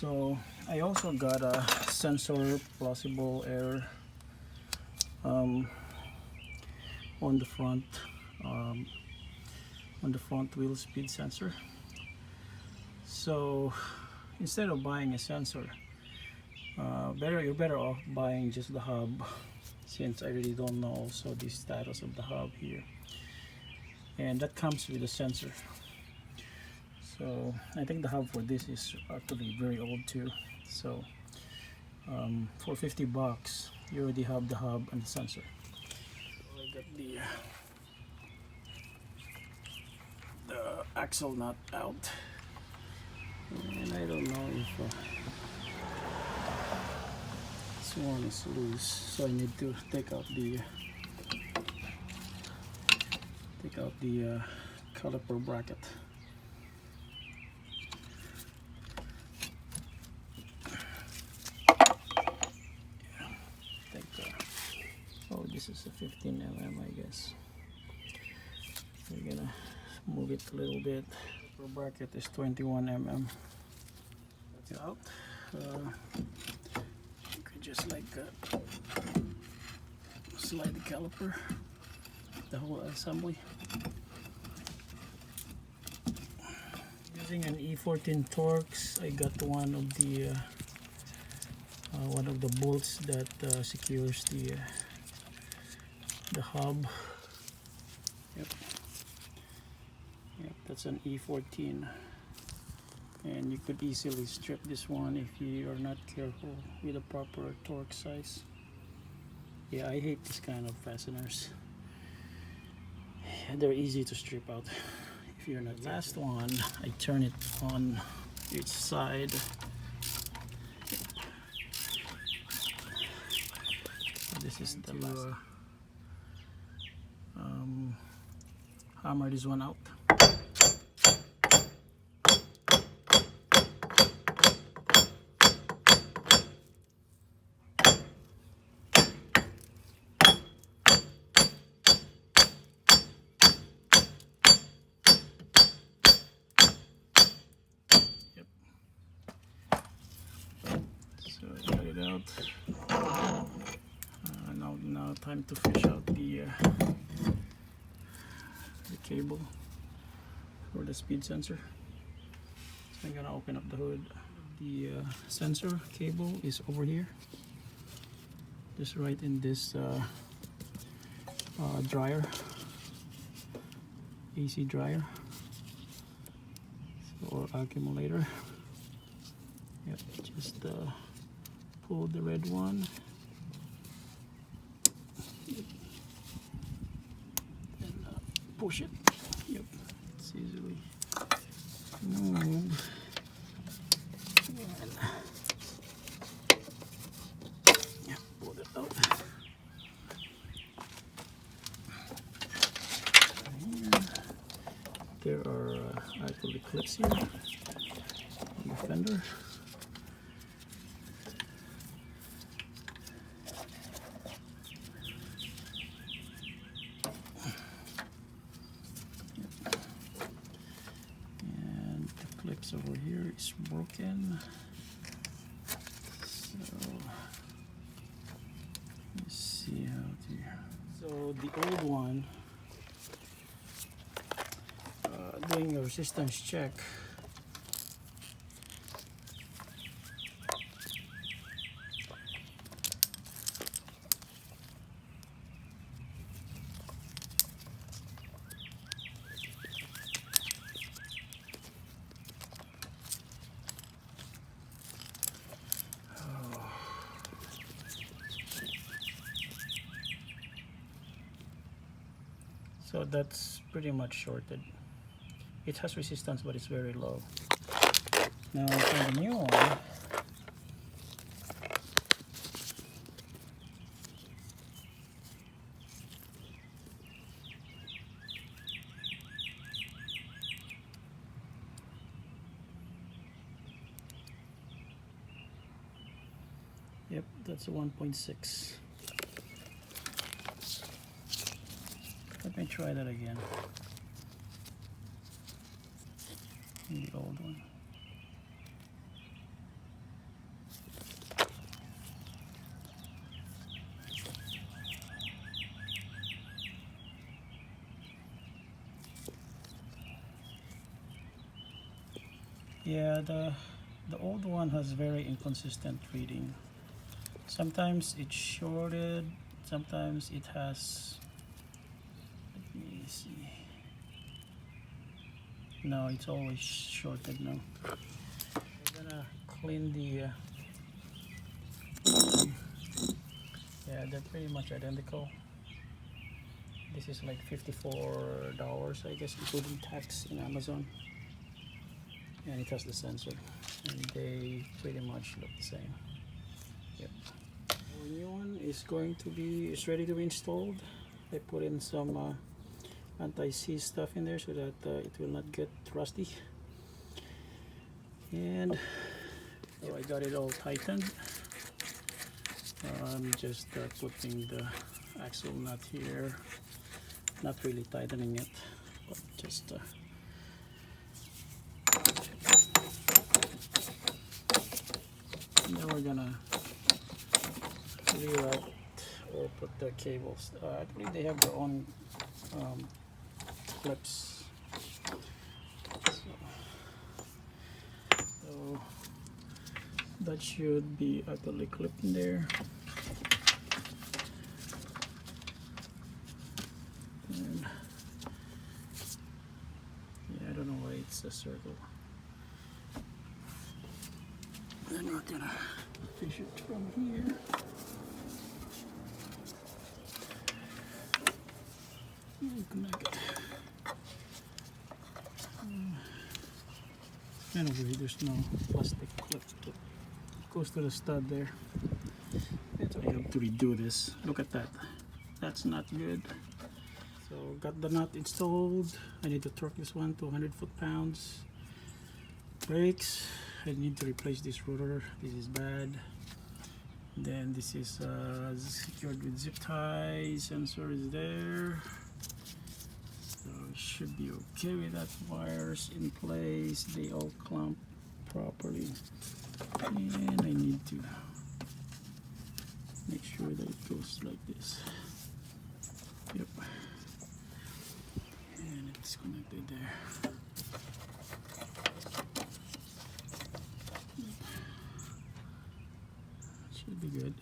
So I also got a sensor plausible air on the front wheel speed sensor. So instead of buying a sensor, you're better off buying just the hub, since I really don't know also the status of the hub here, and that comes with a sensor. So I think the hub for this is actually very old too. So for 50 bucks you already have the hub and the sensor. So I got the axle nut out, and I don't know if this one is loose, so I need to take out the caliper bracket. Oh, this is a 15 mm, I guess. We're gonna move it a little bit. The bracket is 21 mm. That's out. You could just like slide the caliper, the whole assembly. Using an E14 Torx, I got one of the bolts that secures the hub. Yep, that's an E14, and you could easily strip this one if you are not careful with a proper torque size. Yeah, I hate this kind of fasteners. They're easy to strip out if you're not careful. Last one, I turn it on each side. This is the last. Hammer this one out. Yep. So I got it out. Now time to fish out the cable for the speed sensor. So I'm gonna open up the hood. The sensor cable is over here, just right in this dryer, AC dryer, or accumulator. Yep, just pull the red one. Push it. Yep, it's easily moved. Yeah, pull it out. There are actually clips here on the fender. Over here is broken, so let's see how to. So the old one, doing a resistance check, so that's pretty much shorted. It has resistance, but it's very low. Now for the new one, yep, that's a 1.6. Let me try that again. The old one. Yeah, the old one has very inconsistent reading. Sometimes it's shorted, sometimes it has, let me see. No, it's always shorted now. I'm gonna clean the yeah, they're pretty much identical. This is like $54, I guess, including tax in Amazon. And it has the sensor. And they pretty much look the same. Yep. Our new one is ready to be installed. I put in some anti-seize stuff in there so that it will not get rusty. And so I got it all tightened. I'm just putting the axle nut here, not really tightening it, but just now we're gonna reroute or put the cables. I believe they have their own clips. So that should be utterly clipped in there. And yeah, I don't know why it's a circle. Then we're gonna fish it from here. And connect it. Kind of weird, there's no plastic clip. It goes to the stud there. So I have to redo this. Look at that. That's not good. So got the nut installed. I need to torque this one to 100 foot-pounds. Brakes. I need to replace this rotor. This is bad. Then this is secured with zip tie. Sensor is there. So it should be okay with that. Wires in place. They all clamp properly. And I need to make sure that it goes like this. Yep. And it's connected there. Should be good.